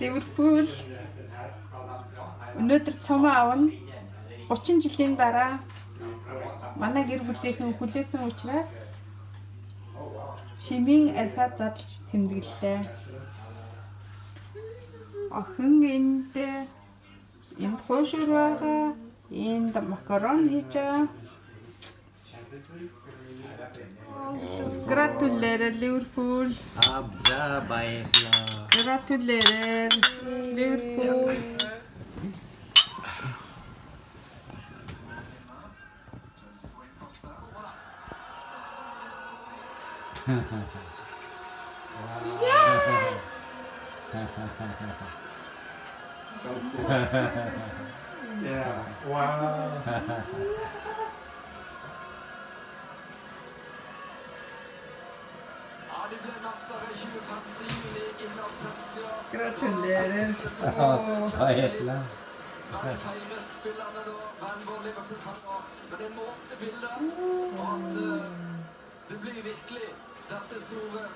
Ливерпул. Өнөөдөр цомоо авна. 30 жилийн дараа манай гэр бүлийнхэн хүлээсэн учраас шимийн архиа задлж тэмдэглэлээ. Охин энд хуушур байгаа. Энд макарон хийж байгаа. Gratulerer Liverpool. Abza Baikla. Gratulerer Liverpool. Yes! So cool. Yeah. Wow. Gratulerer. Baikla. Det blir virkelig dette store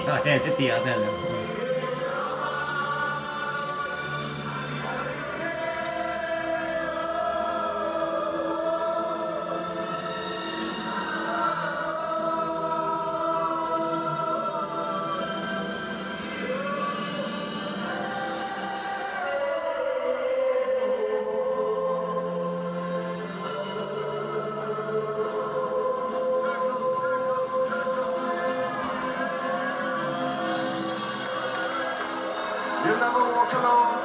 Ja, hele tida telefon. You'll never walk alone.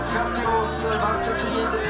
50 års varmt frihet.